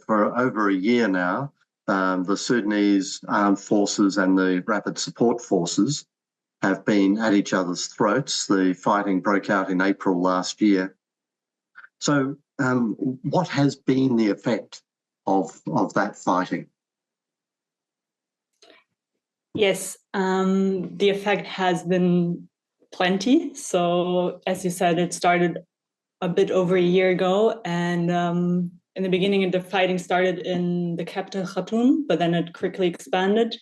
for over a year now, the Sudanese Armed Forces and the Rapid Support Forces have been at each other's throats. The fighting broke out in April last year. So what has been the effect of that fighting? Yes, the effect has been plenty. So as you said, it started a bit over a year ago, and in the beginning the fighting started in the capital Khartoum, but then it quickly expanded.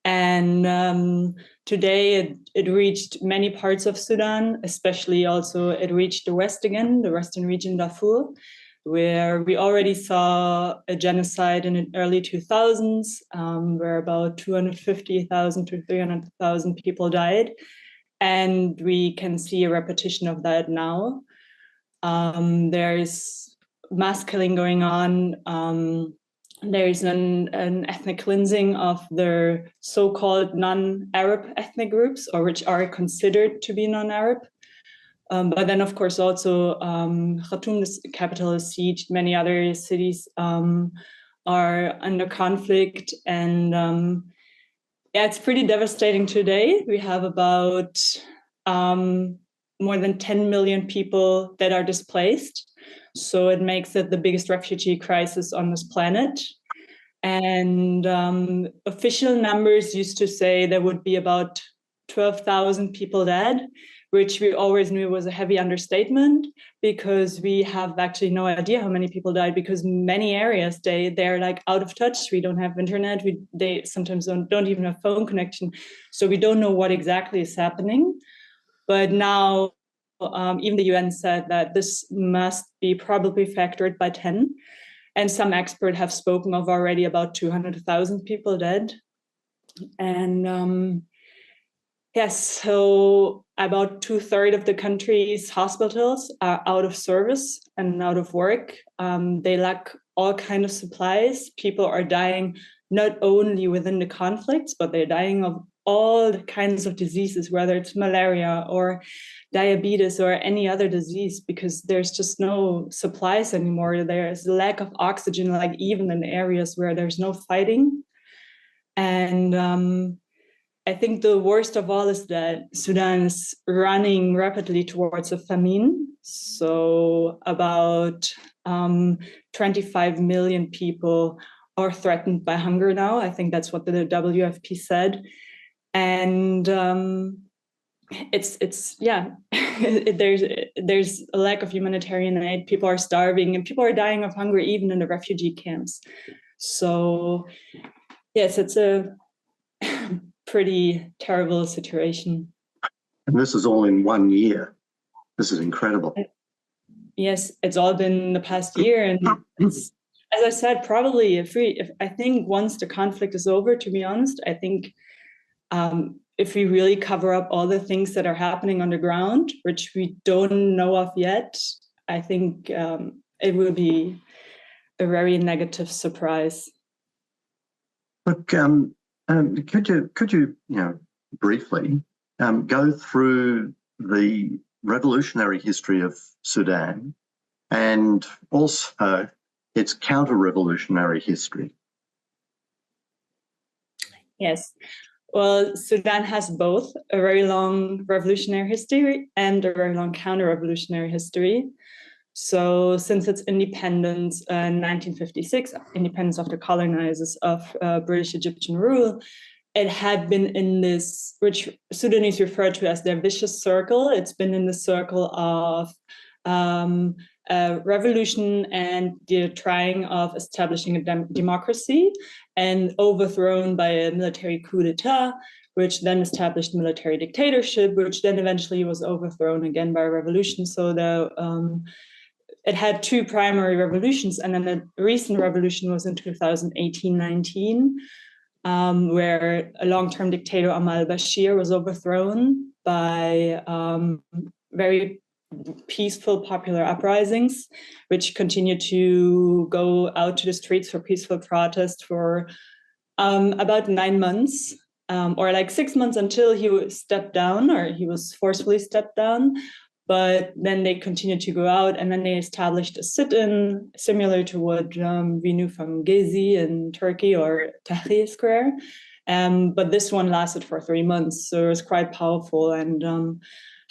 And today it reached many parts of Sudan, especially also it reached the west again, the western region Darfur, where we already saw a genocide in the early 2000s, where about 250,000 to 300,000 people died. And we can see a repetition of that now. There's mass killing going on. There's an ethnic cleansing of the so-called non-Arab ethnic groups, or which are considered to be non-Arab. But then, of course, also Khartoum, the capital, is sieged. Many other cities are under conflict. And yeah, it's pretty devastating today. We have about more than 10 million people that are displaced. So it makes it the biggest refugee crisis on this planet. And official numbers used to say there would be about 12,000 people dead, which we always knew was a heavy understatement, because we have actually no idea how many people died, because many areas, they're like out of touch. We don't have internet. They sometimes don't even have phone connection. So we don't know what exactly is happening. But now even the UN said that this must be probably factored by 10. And some experts have spoken of already about 200,000 people dead. And yes, so about 2/3 of the country's hospitals are out of service and out of work. They lack all kinds of supplies. People are dying not only within the conflicts, but they're dying of all kinds of diseases, whether it's malaria or diabetes or any other disease, because there's just no supplies anymore. There's a lack of oxygen, like even in areas where there's no fighting. And I think the worst of all is that Sudan is running rapidly towards a famine. So about 25 million people are threatened by hunger now. I think that's what the WFP said. And it's yeah, there's a lack of humanitarian aid. People are starving and people are dying of hunger even in the refugee camps. So yes, it's a pretty terrible situation. And this is all in 1 year. This is incredible. Yes, it's all been in the past year, and it's, as I said, probably if I think once the conflict is over, to be honest, I think if we really cover up all the things that are happening on the ground, which we don't know of yet, I think it will be a very negative surprise. Look, could you briefly go through the revolutionary history of Sudan and also its counter-revolutionary history? Yes. Well, Sudan has both a very long revolutionary history and a very long counter-revolutionary history. So since its independence in 1956, independence of the colonizers of British Egyptian rule, it had been in this, which Sudanese refer to as their vicious circle. It's been in the circle of revolution and the trying of establishing a democracy, and overthrown by a military coup d'etat, which then established military dictatorship, which then eventually was overthrown again by a revolution. So it had two primary revolutions, and then the recent revolution was in 2018-19, where a long-term dictator, Omar al-Bashir, was overthrown by very peaceful popular uprisings, which continued to go out to the streets for peaceful protest for about 9 months, or like 6 months, until he stepped down, or he was forcefully stepped down. But then they continued to go out, and then they established a sit-in similar to what we knew from Gezi in Turkey or Tahrir Square. But this one lasted for 3 months, so it was quite powerful, and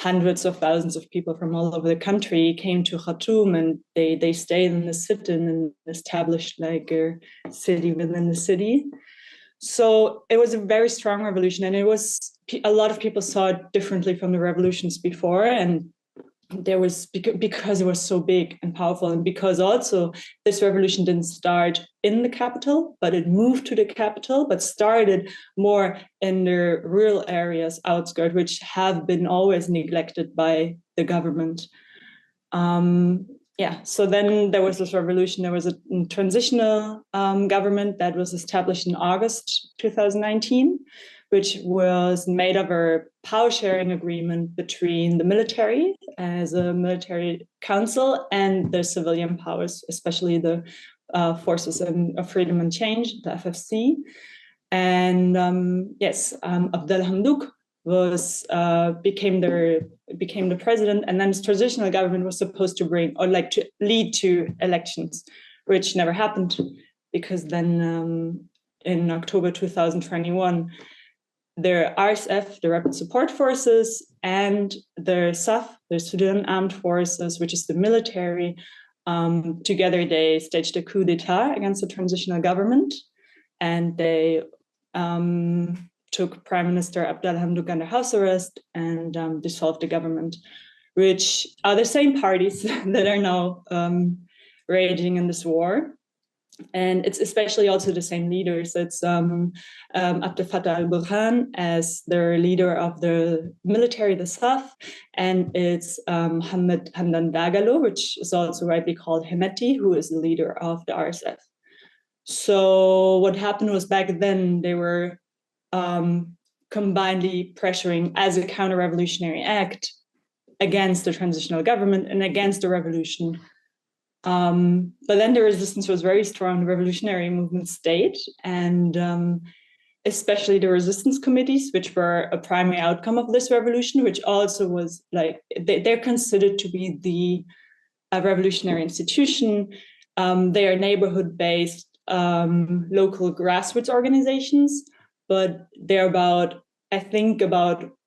hundreds of thousands of people from all over the country came to Khartoum, and they stayed in the sit-in and established like a city within the city. So it was a very strong revolution, and it was a lot of people saw it differently from the revolutions before, and there was because it was so big and powerful, and because also this revolution didn't start in the capital, but it moved to the capital, but started more in the rural areas outskirts, which have been always neglected by the government. So then there was this revolution. There was a transitional government that was established in August 2019, which was made of a power sharing agreement between the military as a military council and the civilian powers, especially the Forces of Freedom and Change, the FFC. And Abdel Hamdouk became the president, and then this transitional government was supposed to to lead to elections, which never happened, because then in October 2021, the RSF, the Rapid Support Forces, and the SAF, the Sudan Armed Forces, which is the military, together they staged a coup d'etat against the transitional government, and they took Prime Minister Abdel Hamdouk under house arrest and dissolved the government, which are the same parties that are now raging in this war. And it's especially also the same leaders. It's Abdel Fattah al-Burhan as the leader of the military, the SAF, and it's Hamad Hamdan Dagalo, which is also rightly called Hemeti, who is the leader of the RSF. So what happened was, back then they were combinedly pressuring as a counter-revolutionary act against the transitional government and against the revolution. But then the resistance was very strong. The revolutionary movement stayed, and especially the resistance committees, which were a primary outcome of this revolution, which also was like, they're considered to be a revolutionary institution. They are neighborhood-based local grassroots organizations, but they're about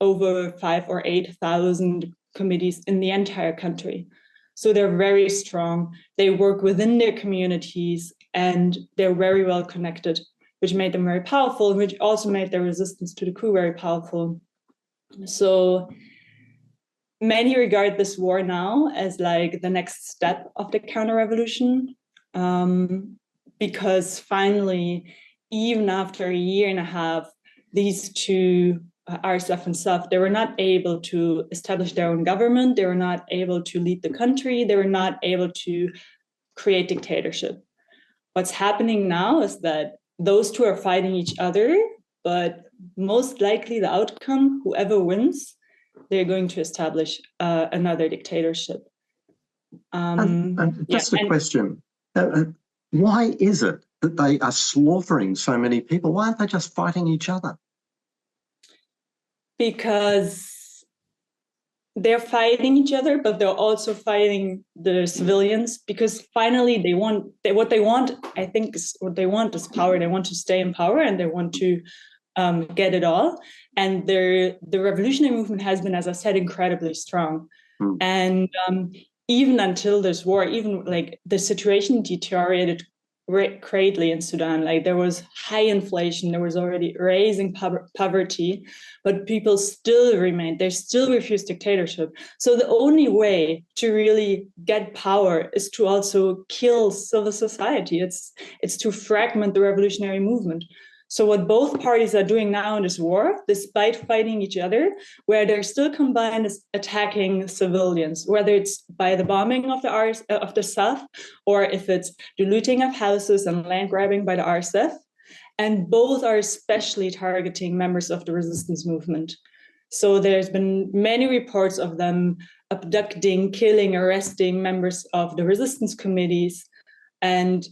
over 5,000 or 8,000 committees in the entire country. So they're very strong. They work within their communities, and they're very well connected, which made them very powerful, and which also made their resistance to the coup very powerful. So many regard this war now as like the next step of the counter-revolution, because finally, even after a year and a half, these two, RSF and SAF, they were not able to establish their own government. They were not able to lead the country. They were not able to create dictatorship. What's happening now is that those two are fighting each other, but most likely the outcome, whoever wins, they're going to establish another dictatorship. Just a question. Why is it that they are slaughtering so many people? Why aren't they just fighting each other? Because they're fighting each other, but they're also fighting the civilians, because finally what they want is power. They want to stay in power, and they want to get it all. And the revolutionary movement has been, as I said, incredibly strong. And even until this war, even like the situation deteriorated greatly in Sudan. Like there was high inflation, there was already raising poverty, but people still remained, they still refused dictatorship. So the only way to really get power is to also kill civil society. It's to fragment the revolutionary movement. So what both parties are doing now in this war, despite fighting each other, where they're still combined, is attacking civilians, whether it's by the bombing of the SAF, or if it's the looting of houses and land grabbing by the RSF. And both are especially targeting members of the resistance movement. So there's been many reports of them abducting, killing, arresting members of the resistance committees. and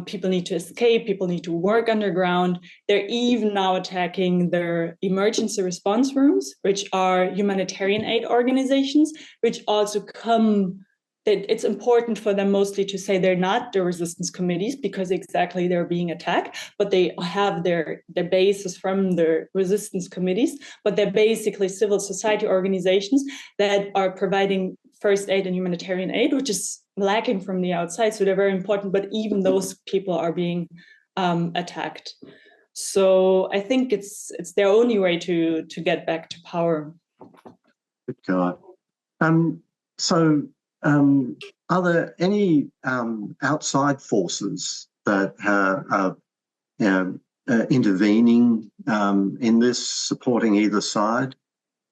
people need to escape, people need to work underground. They're even now attacking their emergency response rooms, which are humanitarian aid organizations, which also come, that it's important for them mostly to say they're not the resistance committees because exactly they're being attacked, but they have their basis from the resistance committees, but they're basically civil society organizations that are providing first aid and humanitarian aid, which is lacking from the outside. So they're very important, but even those people are being attacked. So I think it's their only way to get back to power. Good God. Are there any outside forces that are intervening in this, supporting either side?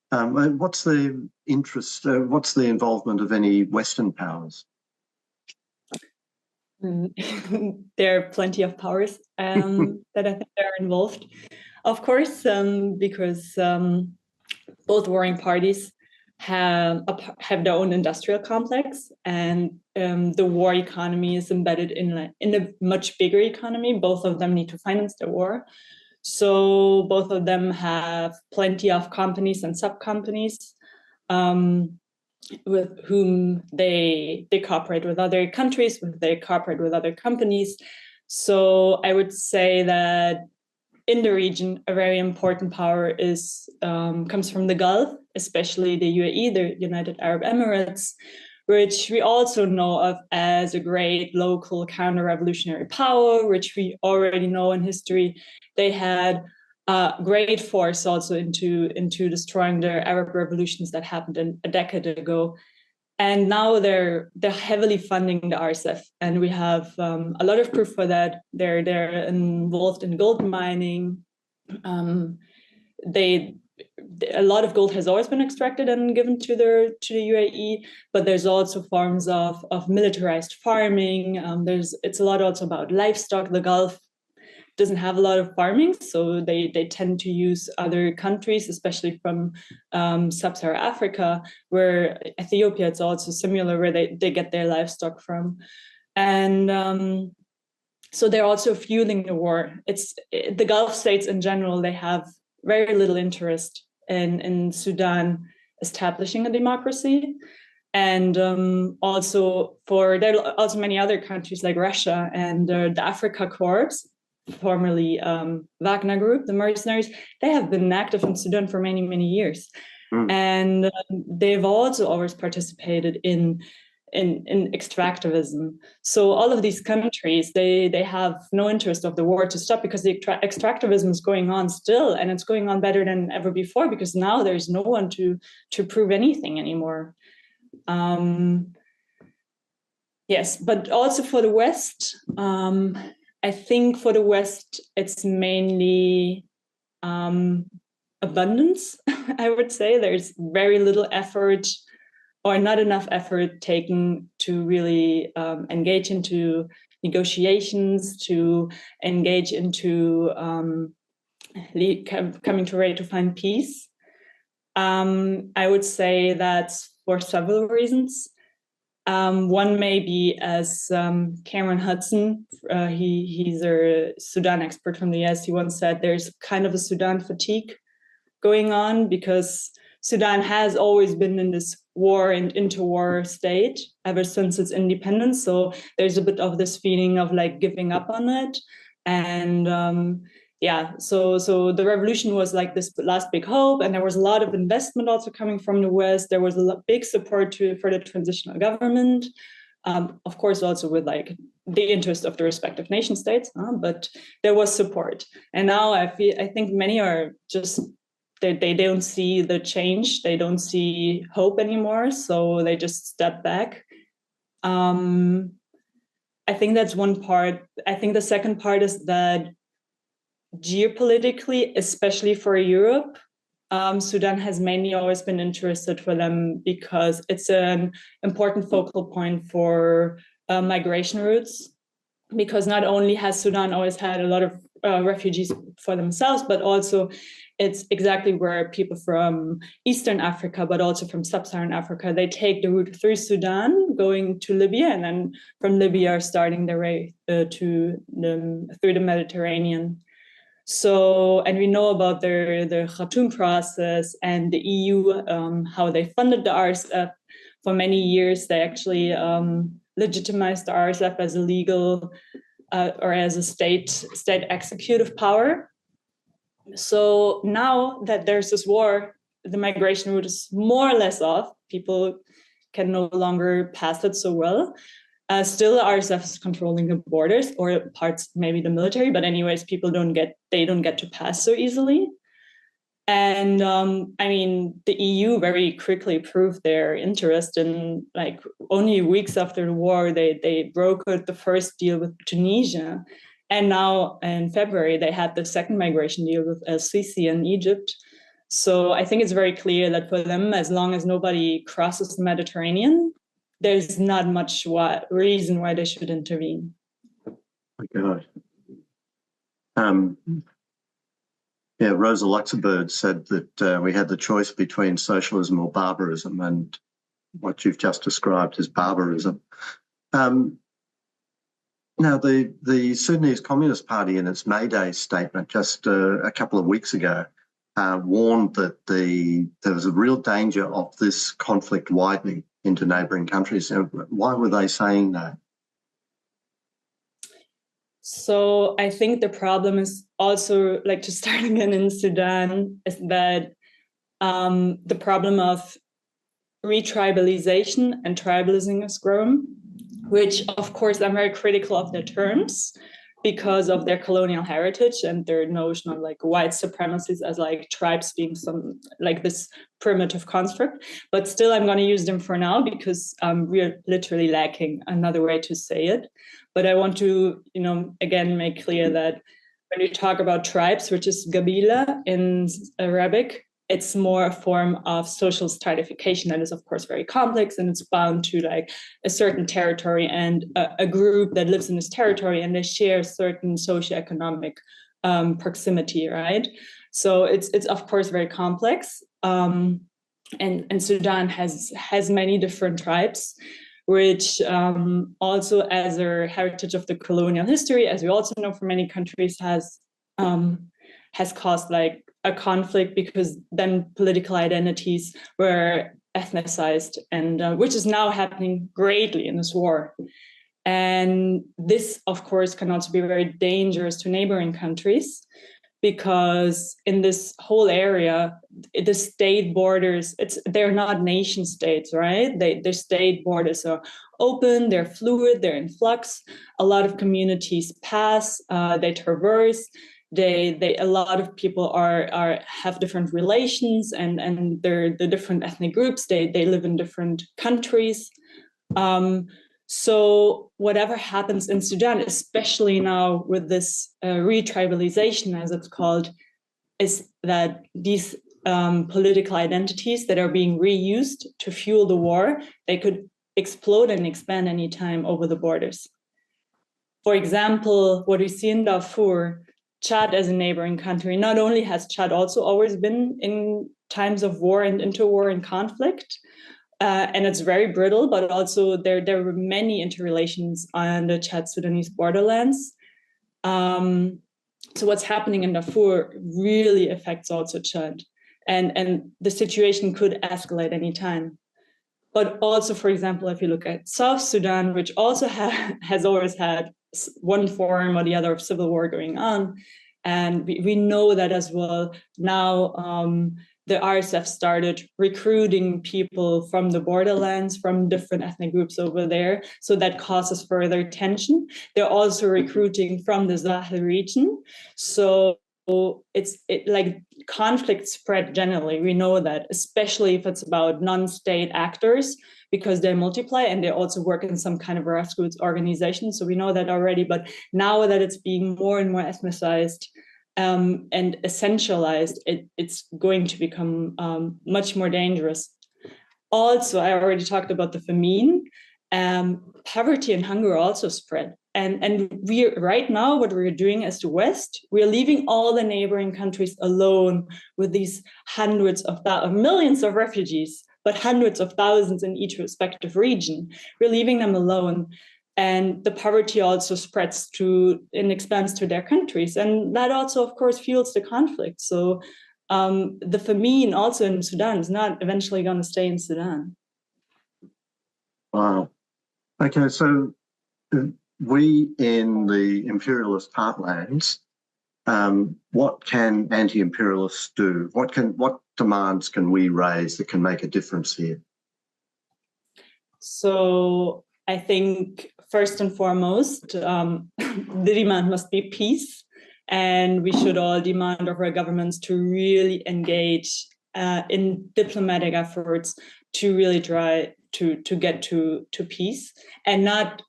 What's the interest, what's the involvement of any Western powers? There are plenty of powers that I think are involved. Of course, because both warring parties have their own industrial complex, and the war economy is embedded in a much bigger economy. Both of them need to finance the war. So both of them have plenty of companies and sub-companies with whom they cooperate with other countries, they cooperate with other companies. So I would say that in the region, a very important power comes from the Gulf, especially the UAE, the United Arab Emirates, which we also know of as a great local counter-revolutionary power, which we already know in history. They had great force also into destroying the Arab revolutions that happened a decade ago. And now they're heavily funding the RSF, and we have a lot of proof for that. They're involved in gold mining. A lot of gold has always been extracted and given to the UAE, but there's also forms of militarized farming. It's a lot also about livestock. The Gulf doesn't have a lot of farming, so they tend to use other countries, especially from sub-Saharan Africa, where Ethiopia, it's also similar, where they get their livestock from. And so they're also fueling the war. It's the Gulf states in general, they have very little interest in Sudan establishing a democracy. And also there are also many other countries like Russia and the Africa Corps, formerly Wagner Group, the mercenaries, they have been active in Sudan for many, many years. And they've also always participated in extractivism. So all of these countries, they have no interest of the war to stop, because the extractivism is going on still, and it's going on better than ever before, because now there's no one to prove anything anymore. Yes, but also for the West, I think for the West, it's mainly abundance, I would say. There's very little effort, or not enough effort taken to really engage into negotiations, to engage into coming to a way to find peace. I would say that's for several reasons. One may be, as Cameron Hudson, he's a Sudan expert from the US, he once said there's kind of a Sudan fatigue going on, because Sudan has always been in this war and interwar state ever since its independence. So there's a bit of this feeling of like giving up on it. And so the revolution was like this last big hope, and there was a lot of investment also coming from the West. There was a big support for the transitional government, of course, also with like the interest of the respective nation states, but there was support. And now I think many are just, they don't see the change, they don't see hope anymore, so they just step back. I think that's one part. I think the second part is that geopolitically, especially for Europe, Sudan has mainly always been interested for them because it's an important focal point for migration routes. Because not only has Sudan always had a lot of refugees for themselves, but also it's exactly where people from Eastern Africa, but also from Sub-Saharan Africa, they take the route through Sudan, going to Libya, and then from Libya are starting their way through the Mediterranean. So, and we know about the Khartoum process and the EU, how they funded the RSF. For many years, they actually legitimized the RSF as a legal or as a state executive power. So now that there's this war, the migration route is more or less off. People can no longer pass it so well. Still, RSF is controlling the borders, or parts, maybe the military, but anyways, people don't get to pass so easily. And I mean, the EU very quickly proved their interest in, like, only weeks after the war, they brokered the first deal with Tunisia. And now in February, they had the second migration deal with El-Sisi in Egypt. So I think it's very clear that for them, as long as nobody crosses the Mediterranean, there's not much reason why they should intervene. Okay. Yeah, Rosa Luxemburg said that we had the choice between socialism or barbarism, and what you've just described is barbarism. Now, the Sudanese Communist Party, in its May Day statement just a couple of weeks ago, warned that there was a real danger of this conflict widening into neighbouring countries. Why were they saying that? So I think the problem is also, like, to start again in Sudan, is that the problem of retribalization and tribalism has grown, which of course I'm very critical of their terms because of their colonial heritage and their notion of, like, white supremacies as, like, tribes being some, like, this primitive construct. But still, I'm going to use them for now because we're literally lacking another way to say it. But I want to, again, make clear that when you talk about tribes, which is Gabila in Arabic, it's more a form of social stratification that is, of course, very complex, and it's bound to, like, a certain territory and a group that lives in this territory, and they share certain socioeconomic proximity, right? So it's of course very complex, and Sudan has many different tribes, which also, as a heritage of the colonial history, as we also know from many countries, has caused, like, a conflict, because then political identities were ethnicized, and which is now happening greatly in this war. And this, of course, can also be very dangerous to neighboring countries, because in this whole area, the state borders, they're not nation states, right? Their state borders are open, they're fluid, they're in flux. A lot of communities pass, they traverse. A lot of people have different relations, and they're the different ethnic groups. They live in different countries. So whatever happens in Sudan, especially now with this retribalization, as it's called, is that these political identities that are being reused to fuel the war, they could explode and expand anytime over the borders. For example, what we see in Darfur, Chad as a neighboring country, not only has Chad also always been in times of war and interwar and conflict, and it's very brittle, but also there were many interrelations on the Chad-Sudanese borderlands. So what's happening in Darfur really affects also Chad, and the situation could escalate anytime. But also, for example, if you look at South Sudan, which also has always had one form or the other of civil war going on, and we know that as well. Now the RSF started recruiting people from the borderlands, from different ethnic groups over there, so that causes further tension. They're also recruiting from the Sahel region, so like conflict spread generally. We know that, especially if it's about non-state actors, because they multiply and they also work in some kind of grassroots organization. So we know that already, but now that it's being more and more ethnicized and essentialized, it's going to become much more dangerous. Also, I already talked about the famine, poverty and hunger also spread. And we right now, what we're doing as the West, we're leaving all the neighboring countries alone with these hundreds of millions of refugees, but hundreds of thousands in each respective region. We're leaving them alone. And the poverty also spreads and expands to their countries. And that also, of course, fuels the conflict. So the famine also in Sudan is not eventually going to stay in Sudan. Wow. Okay, so we in the imperialist heartlands, what can anti-imperialists do? What demands can we raise that can make a difference here? So I think first and foremost, the demand must be peace. And we should all demand of our governments to really engage in diplomatic efforts to really try to get to peace, and not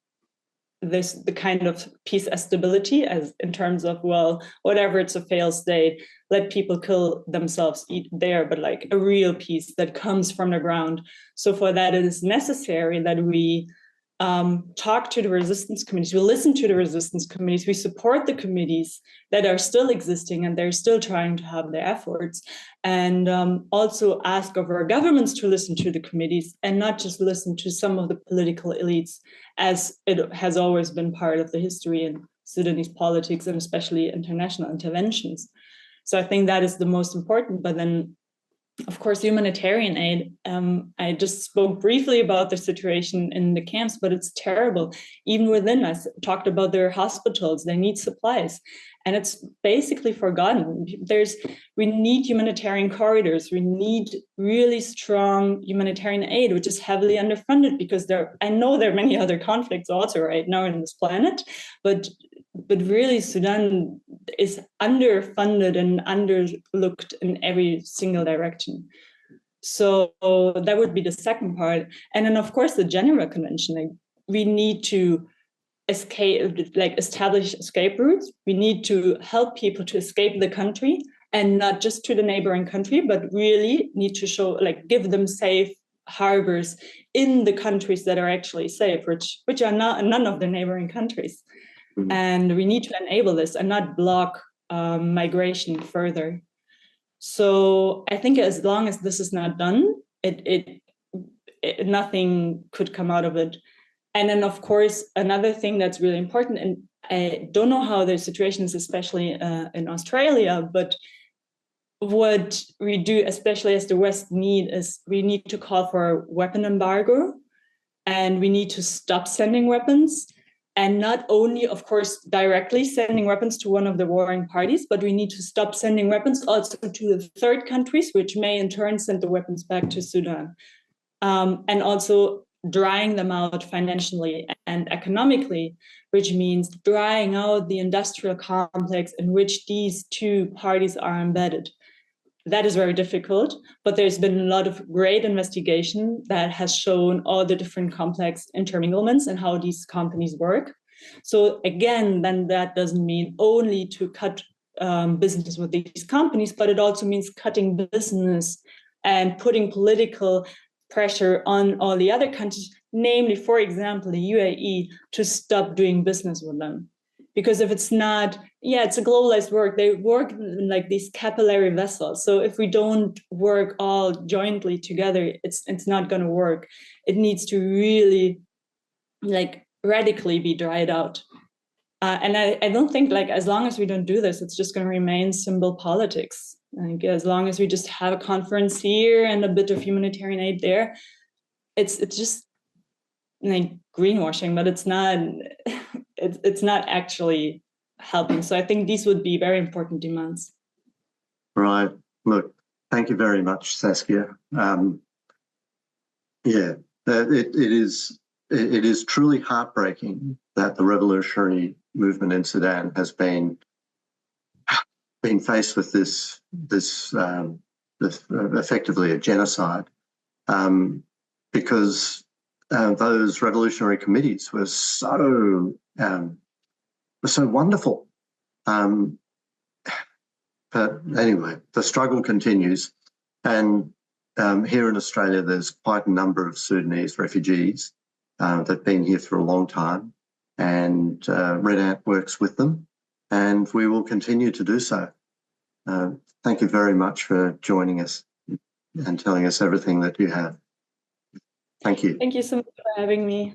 the kind of peace as stability, as in terms of, well, whatever, it's a failed state, let people kill themselves there, but like a real peace that comes from the ground. So for that, it is necessary that we talk to the resistance committees, we listen to the resistance committees, we support the committees that are still existing and they're still trying to have their efforts, and also ask of our governments to listen to the committees and not just listen to some of the political elites, as it has always been part of the history in Sudanese politics and especially international interventions. So I think that is the most important. But then, of course, humanitarian aid. I just spoke briefly about the situation in the camps, but it's terrible. Even within us, talked about their hospitals, they need supplies, and it's basically forgotten. We need humanitarian corridors. We need really strong humanitarian aid, which is heavily underfunded, because I know there are many other conflicts also right now on this planet, but really Sudan is underfunded and underlooked in every single direction. So that would be the second part. And then, of course, the Geneva Convention, we need to establish escape routes. We need to help people to escape the country, and not just to the neighboring country, but really need to give them safe harbors in the countries that are actually safe, which are none of the neighboring countries. Mm-hmm. And we need to enable this and not block migration further. So I think as long as this is not done, nothing could come out of it. And then, of course, another thing that's really important, and I don't know how the situation is, especially in Australia, but what we do, especially as the West, is we need to call for a weapon embargo, and we need to stop sending weapons. And not only, of course, directly sending weapons to one of the warring parties, but we need to stop sending weapons also to the third countries, which may in turn send the weapons back to Sudan. And also drying them out financially and economically, which means drying out the industrial complex in which these two parties are embedded. That is very difficult, but there's been a lot of great investigation that has shown all the different complex interminglements and how these companies work. So again, then that doesn't mean only to cut business with these companies, but it also means cutting business and putting political pressure on all the other countries, namely, for example, the UAE, to stop doing business with them. Because if it's not, it's a globalized work. They work like these capillary vessels. So if we don't work all jointly together, it's not going to work. It needs to really radically be dried out. And I don't think as long as we don't do this, it's just going to remain symbol politics. As long as we just have a conference here and a bit of humanitarian aid there, it's just greenwashing, but it's not actually helping. So I think these would be very important demands. Right. Look, thank you very much, Saskia. It is truly heartbreaking that the revolutionary movement in Sudan has been faced with this effectively a genocide, because those revolutionary committees were so wonderful. But anyway, the struggle continues, and here in Australia, there's quite a number of Sudanese refugees They've been here for a long time, and Red Ant works with them, and we will continue to do so. Thank you very much for joining us and telling us everything that you have. Thank you. Thank you so much for having me.